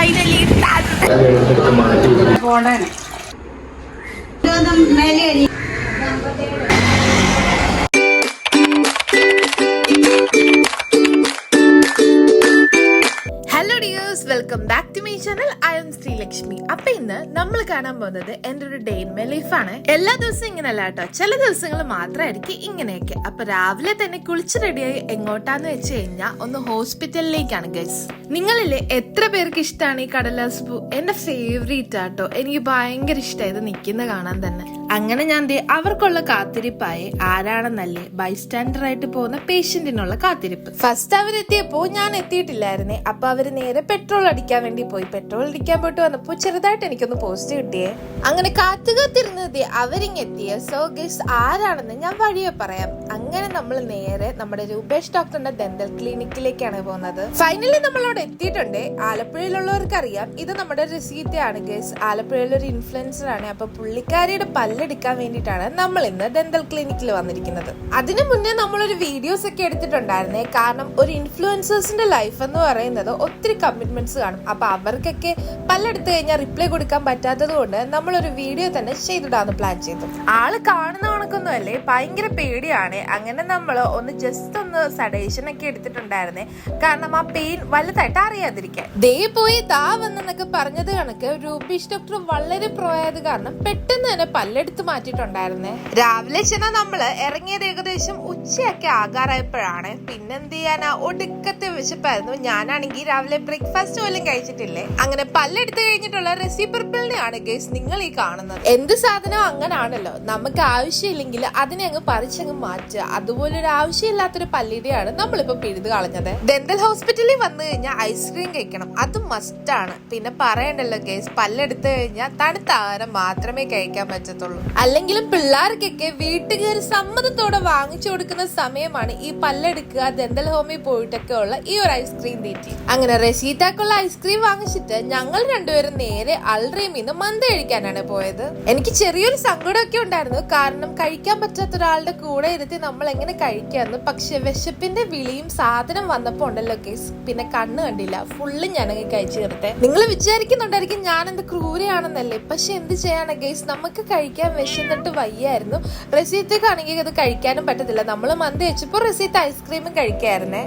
Finally hello dears, welcome back to my channel. I am Sreelakshmi. അപ്പൊ ഇന്ന് നമ്മൾ കാണാൻ പോകുന്നത് എന്റെ ഒരു ഡേ ഇൻ മൈ ലൈഫാണ്. എല്ലാ ദിവസവും ഇങ്ങനെയല്ല കേട്ടോ, ചില ദിവസങ്ങൾ മാത്രമായിരിക്കും ഇങ്ങനെയൊക്കെ. അപ്പൊ രാവിലെ തന്നെ കുളിച്ച് റെഡിയായി എങ്ങോട്ടാന്ന് വെച്ച് കഴിഞ്ഞാൽ ഒന്ന് ഹോസ്പിറ്റലിലേക്കാണ് ഗൈസ്. നിങ്ങളിലെ എത്ര പേർക്ക് ഇഷ്ടമാണ് ഈ കടലാസ് പൂ? എന്റെ ഫേവറേറ്റ് ആട്ടോ, എനിക്ക് ഭയങ്കര ഇഷ്ടമായത് നിൽക്കുന്ന കാണാൻ തന്നെ. അങ്ങനെ ഞാൻ അവർക്കുള്ള കാത്തിരിപ്പായി ആരാണെന്നല്ലേ ബൈസ്റ്റാൻഡർ ആയിട്ട് പോകുന്ന പേഷ്യന്റിനുള്ള കാത്തിരിപ്പ്. ഫസ്റ്റ് അവരെത്തിയപ്പോ ഞാൻ എത്തിയിട്ടില്ലായിരുന്നേ. അപ്പൊ അവര് നേരെ പെട്രോൾ അടിക്കാൻ വേണ്ടി പോയി. പെട്രോൾ അടിക്കാൻ പോയിട്ട് വന്നപ്പോ ചെറുതായിട്ട് എനിക്കൊന്ന് പോസ്റ്റ് കിട്ടിയേ. അങ്ങനെ കാത്തുകാത്തിരുന്നത് അവരിങ്ങെത്തിയ. സോ ഗൈസ്, ആരാണെന്ന് ഞാൻ വഴിയെ പറയാം. അങ്ങനെ നമ്മൾ നേരെ നമ്മുടെ രൂപേഷ് ഡോക്ടറിന്റെ ഡെന്റൽ ക്ലിനിക്കിലേക്കാണ് പോകുന്നത്. ഫൈനലി നമ്മൾ അവിടെ എത്തിയിട്ടുണ്ട്. ആലപ്പുഴയിലുള്ളവർക്ക് അറിയാം, ഇത് നമ്മുടെ രസീതയാണ് ഗൈസ്. ആലപ്പുഴയിലൊരു ഇൻഫ്ലുവൻസർ ആണ്. അപ്പൊ പുള്ളിക്കാരിയുടെ പല്ലെടുക്കാൻ വേണ്ടിയിട്ടാണ് നമ്മൾ ഇന്ന് ഡെന്റൽ ക്ലിനിക്കിൽ വന്നിരിക്കുന്നത്. അതിനു മുന്നേ നമ്മളൊരു വീഡിയോസ് ഒക്കെ എടുത്തിട്ടുണ്ടായിരുന്നേ. കാരണം ഒരു ഇൻഫ്ലുവൻസേഴ്സിന്റെ ലൈഫ് എന്ന് പറയുന്നത് ഒത്തിരി കമ്മിറ്റ്മെന്റ്സ് കാണും. അപ്പൊ അവർക്കൊക്കെ പല്ലെടുത്ത് കഴിഞ്ഞാൽ റിപ്ലൈ കൊടുക്കാൻ പറ്റാത്തത് കൊണ്ട് നമ്മളൊരു വീഡിയോ തന്നെ ചെയ്തിടാന്ന് പ്ലാൻ ചെയ്തു. ആള് കാണുന്ന കണക്കൊന്നും അല്ലേ, ഭയങ്കര പേടിയാണ്. അങ്ങനെ നമ്മൾ ഒന്ന് ജസ്റ്റ് ഒന്ന് സഡേഷൻ ഒക്കെ എടുത്തിട്ടുണ്ടായിരുന്നേ. കാരണം ആ പെയിൻ വലുതായിട്ട് അറിയാതിരിക്കാൻ. ദേ പോയി ദാ വന്നെന്നൊക്കെ പറഞ്ഞത് കണക്ക് രൂപേഷ് ഡോക്ടർ വളരെ പ്രോ ആയത് കാരണം പെട്ടെന്ന് തന്നെ പല്ലെടുത്ത് മാറ്റിയിട്ടുണ്ടായിരുന്നേ. രാവിലെ ചെന്നാൽ നമ്മള് ഇറങ്ങിയത് ഏകദേശം ഉച്ചയൊക്കെ ആകാറായപ്പോഴാണ്. പിന്നെന്ത് ചെയ്യാനാ, ഒടുക്കത്തെ വിശപ്പായിരുന്നു. ഞാനാണെങ്കിൽ രാവിലെ ബ്രേക്ക്ഫാസ്റ്റ് പോലും കഴിച്ചിട്ടില്ലേ. അങ്ങനെ പല്ലെടുത്ത് കഴിഞ്ഞിട്ടുള്ള റെസിപ്രോക്കലിനെയാണ് ഗൈസ് നിങ്ങൾ ഈ കാണുന്നത്. എന്ത് സാധനം അങ്ങനാണല്ലോ, നമുക്ക് ആവശ്യമില്ലെങ്കിൽ അതിനെ അങ്ങ് പറിച്ചങ്ങ് മാറ്റുക. അതുപോലെ ഒരു ആവശ്യമില്ലാത്തൊരു പല്ലിടെയാണ് നമ്മളിപ്പോ പിഴുത് കളഞ്ഞത്. ഡെന്റൽ ഹോസ്പിറ്റലിൽ വന്നു കഴിഞ്ഞാൽ ഐസ്ക്രീം കഴിക്കണം, അത് മസ്റ്റ് ആണ്. പിന്നെ പറയണ്ടല്ലോ ഗൈസ്, പല്ലെടുത്ത് കഴിഞ്ഞാൽ തണുത്ത ആഹാരം മാത്രമേ കഴിക്കാൻ പറ്റത്തുള്ളൂ. അല്ലെങ്കിലും പിള്ളേർക്കൊക്കെ വീട്ടുകാർ സമ്മതത്തോടെ വാങ്ങിച്ചു കൊടുക്കുന്ന സമയമാണ് ഈ പല്ലെടുക്കുക, ഡെന്റൽ ഹോമിൽ പോയിട്ടൊക്കെ ഉള്ള ഈ ഒരു ഐസ്ക്രീം തീറ്റി. അങ്ങനെ റെസീറ്റാക്കുള്ള ഐസ്ക്രീം വാങ്ങിച്ചിട്ട് ഞങ്ങൾ രണ്ടുപേരും നേരെ അൽറീമിന്ന് മന്തി കഴിക്കാനാണ് പോയത്. എനിക്ക് ചെറിയൊരു സങ്കടമൊക്കെ ഉണ്ടായിരുന്നു, കാരണം കഴിക്കാൻ പറ്റാത്ത ഒരാളുടെ കൂടെ ഇരുത്തി നമ്മൾ എങ്ങനെ കഴിക്കാന്ന്. പക്ഷെ വിശപ്പിന്റെ വിളിയും സാധനം വന്നപ്പോ ഉണ്ടല്ലോ കേസ്, പിന്നെ കണ്ണ് കണ്ടില്ല, ഫുള്ള് ഞാനങ്ങ് കഴിച്ചു തീർത്തെ. നിങ്ങൾ വിചാരിക്കുന്നുണ്ടായിരിക്കും ഞാൻ എന്ത് ക്രൂരയാണെന്നല്ലേ. പക്ഷെ എന്ത് ചെയ്യാനാ ഗൈസ്, നമുക്ക് കഴിക്കാൻ വിശന്നിട്ട് വയ്യായിരുന്നു. റെസീത്തേക്കാണെങ്കിൽ അത് കഴിക്കാനും പറ്റത്തില്ല. നമ്മൾ മന്തി വെച്ചപ്പോ റെസീത്ത് ഐസ്ക്രീമും കഴിക്കായിരുന്നേ.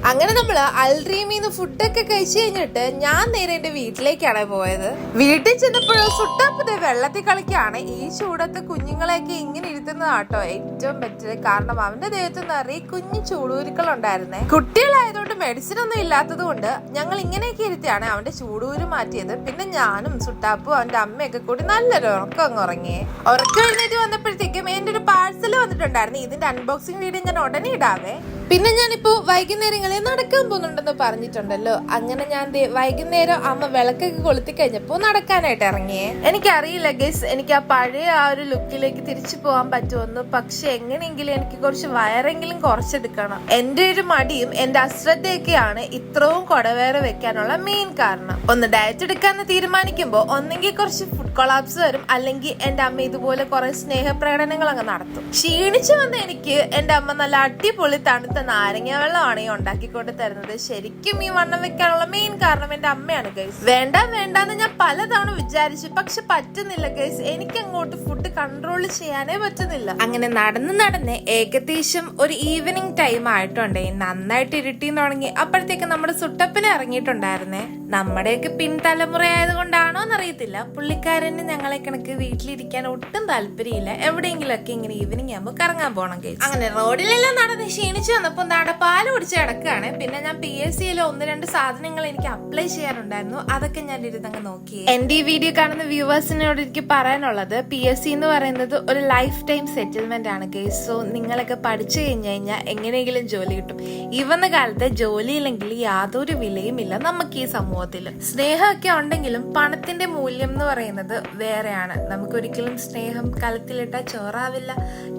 അങ്ങനെ നമ്മൾ അൽറീമിന്ന് ഫുഡൊക്കെ കഴിച്ചു കഴിഞ്ഞിട്ട് ഞാൻ നേരെ എന്റെ വീട്ടിലേക്കാണ് പോയത്. വീട്ടിൽ ചെന്നപ്പോഴോ സുട്ടാപ്പത്തെ വെള്ളത്തിൽ കളിക്കാണ്. ഈ ചൂടത്ത് കുഞ്ഞുങ്ങളെയൊക്കെ ഇങ്ങനെ ഇരുത്തുന്നതാട്ടോ ഏറ്റവും ബെറ്റർ. കാരണം അവന്റെ ദേഹത്ത് നിറയെ കുഞ്ഞു ചൂടൂരുക്കൾ ഉണ്ടായിരുന്നേ. കുട്ടികളായതുകൊണ്ട് മെഡിസിൻ ഒന്നും ഇല്ലാത്തത് കൊണ്ട് ഞങ്ങൾ ഇങ്ങനെയൊക്കെ ഇരുത്തിയാണ് അവന്റെ ചൂടൂര് മാറ്റിയത്. പിന്നെ ഞാനും സുട്ടാപ്പും അവന്റെ അമ്മയൊക്കെ കൂടി നല്ലൊരു ഉറക്കം അങ്ങ് ഉറങ്ങിയേ. ഉറക്കം എഴുന്നേറ്റ് വന്നപ്പോഴത്തേക്കും എന്റെ ഒരു പാഴ്സൽ വന്നിട്ടുണ്ടായിരുന്നു. ഇതിന്റെ അൺബോക്സിംഗ് വീഡിയോ ഞാൻ ഉടനെ ഇടാവേ. പിന്നെ ഞാനിപ്പോ വൈകുന്നേരങ്ങളിൽ നടക്കാൻ പോകുന്നുണ്ടെന്ന് പറഞ്ഞിട്ടുണ്ടല്ലോ. അങ്ങനെ ഞാൻ വൈകുന്നേരം അമ്മ വിളക്കൊക്കെ കൊളുത്തി കഴിഞ്ഞപ്പോ നടക്കാനായിട്ട് ഇറങ്ങിയേ. എനിക്കറിയില്ല ഗൈസ്, എനിക്ക് ആ പഴയ ആ ഒരു ലുക്കിലേക്ക് തിരിച്ചു പോകാൻ പറ്റുമെന്ന്. പക്ഷെ എങ്ങനെയെങ്കിലും എനിക്ക് കുറച്ച് വയറെങ്കിലും കുറച്ചെടുക്കണം. എന്റെ ഒരു മടിയും എന്റെ അശ്രദ്ധയൊക്കെയാണ് ഇത്രയും കൊടവേറെ വെക്കാനുള്ള മെയിൻ കാരണം. ഒന്ന് ഡയറ്റ് എടുക്കാന്ന് തീരുമാനിക്കുമ്പോ ഒന്നെങ്കിൽ കുറച്ച് ഫുഡ് കൊളാപ്സ് വരും, അല്ലെങ്കിൽ എന്റെ അമ്മ ഇതുപോലെ കുറെ സ്നേഹപ്രകടനങ്ങൾ അങ്ങ് നടത്തും. ക്ഷീണിച്ചു വന്ന എനിക്ക് എന്റെ അമ്മ നല്ല അടിപൊളി തണുത്ത നാരങ്ങ വെള്ളമാണ് ഈ ഉണ്ടാക്കിക്കൊണ്ട് തരുന്നത്. ശരിക്കും ഈ വണ്ണം വെക്കാനുള്ള മെയിൻ കാരണം എന്റെ അമ്മയാണ് ഗൈസ്. വേണ്ടാന്ന് ഞാൻ പലതവണ വിചാരിച്ചു, പക്ഷെ പറ്റുന്നില്ല ഗൈസ്. എനിക്ക് അങ്ങോട്ട് ഫുഡ് കൺട്രോൾ ചെയ്യാനേ പറ്റുന്നില്ല. അങ്ങനെ നടന്ന് ഏകദേശം ഒരു ഈവനിങ് ടൈം ആയിട്ടുണ്ടേ. നന്നായിട്ട് ഇരുട്ടിന്ന് തുടങ്ങി. അപ്പോഴത്തേക്ക് നമ്മുടെ സുട്ടപ്പനെ ഇറങ്ങിയിട്ടുണ്ടായിരുന്നേ. നമ്മുടെയൊക്കെ പിൻതലമുറ ആയതുകൊണ്ടാണോ എന്നറിയത്തില്ല, പുള്ളിക്കാരന് ഞങ്ങളെ കണക്ക് വീട്ടിലിരിക്കാൻ ഒട്ടും താല്പര്യമില്ല. എവിടെയെങ്കിലും ഒക്കെ ഇങ്ങനെ ഈവനിങ് ആകുമ്പോൾ കറങ്ങാൻ പോകണം ഗൈസ്. അങ്ങനെ റോഡിലെല്ലാം നടന്ന് ക്ഷീണിച്ചു വന്നപ്പോ പാല് കുടിച്ച് കിടക്കുകയാണ്. പിന്നെ ഞാൻ PSCയിൽ 1-2 സാധനങ്ങൾ എനിക്ക് അപ്ലൈ ചെയ്യാനുണ്ടായിരുന്നു. അതൊക്കെ ഞാൻ ഇരുന്നങ്ങ് നോക്കി. എന്റെ ഈ വീഡിയോ കാണുന്ന വ്യൂവേഴ്സിനോട് എനിക്ക് പറയാനുള്ളത്, PSC എന്ന് പറയുന്നത് ഒരു ലൈഫ് ടൈം സെറ്റിൽമെന്റ് ആണ് ഗൈസ്. സോ നിങ്ങളൊക്കെ പഠിച്ചു കഴിഞ്ഞാൽ എങ്ങനെയെങ്കിലും ജോലി കിട്ടും. ഈ വന്ന കാലത്ത് ജോലി ഇല്ലെങ്കിൽ യാതൊരു വിലയും ഇല്ല നമുക്ക് ഈ സമൂഹത്തിൽ. സ്നേഹമൊക്കെ ഉണ്ടെങ്കിലും പണത്തിന്റെ മൂല്യം എന്ന് പറയുന്നത് വേറെയാണ്. നമുക്കൊരിക്കലും സ്നേഹം കലത്തിലിട്ടാൽ ചോറാവില്ല.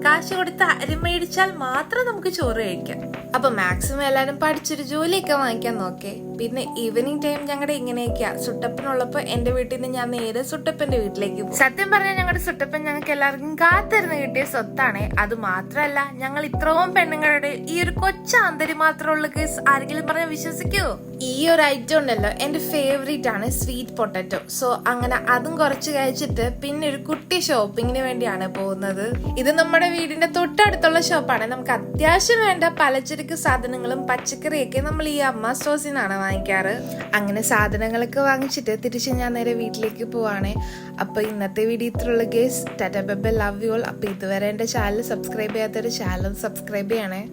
കാശ് കൊടുത്ത് അരി മേടിച്ചാൽ മാത്രം നമുക്ക് ചോറ് കഴിക്കാം. അപ്പൊ മാക്സിമം എല്ലാരും പഠിച്ചൊരു ജോലിയൊക്കെ വാങ്ങിക്കാൻ നോക്കേ. പിന്നെ ഈവനിങ് ടൈം ഞങ്ങളുടെ ഇങ്ങനെയൊക്കെയാ. സുട്ടപ്പനുള്ളപ്പോ എന്റെ വീട്ടിൽ നിന്ന് ഞാൻ നേരെ സുട്ടപ്പന്റെ വീട്ടിലേക്ക് പോകും. സത്യം പറഞ്ഞാൽ ഞങ്ങളുടെ സുട്ടപ്പൻ ഞങ്ങൾക്ക് എല്ലാവർക്കും കാത്തിരുന്ന് കിട്ടിയ സ്വത്താണ്. അത് മാത്രല്ല, ഞങ്ങൾ ഇത്രയും പെണ്ണുങ്ങളുടെ ഈ ഒരു കൊച്ചാന്തരി മാത്രമുള്ള കേസ് ആരെങ്കിലും പറഞ്ഞാൽ വിശ്വസിക്കുവോ? ഈ ഒരു ഐറ്റം ഉണ്ടല്ലോ എന്റെ ഫേവറേറ്റ് ആണ്, സ്വീറ്റ് പൊട്ടറ്റോ. സോ അങ്ങനെ അതും കുറച്ച് കഴിച്ചിട്ട് പിന്നെ ഒരു കുട്ടി ഷോപ്പിങ്ങിന് വേണ്ടിയാണ് പോകുന്നത്. ഇത് നമ്മുടെ വീടിന്റെ തൊട്ടടുത്തുള്ള ഷോപ്പാണ്. നമുക്ക് അത്യാവശ്യം വേണ്ട പലചരക്ക് സാധനങ്ങളും പച്ചക്കറിയൊക്കെ നമ്മൾ ഈ അമ്മ സ്റ്റോഴ്സിൽ നിന്നാണ് വാങ്ങിക്കാറ്. അങ്ങനെ സാധനങ്ങളൊക്കെ വാങ്ങിച്ചിട്ട് തിരിച്ച് ഞാൻ നേരെ വീട്ടിലേക്ക് പോവാണ്. അപ്പൊ ഇന്നത്തെ വീഡിയോ ഇത്രയുള്ള guys. Tata bye bye, love you all. അപ്പൊ ഇതുവരെ എന്റെ ചാനൽ സബ്സ്ക്രൈബ് ചെയ്യാത്തൊരു ചാനൽ സബ്സ്ക്രൈബ് ചെയ്യണേ.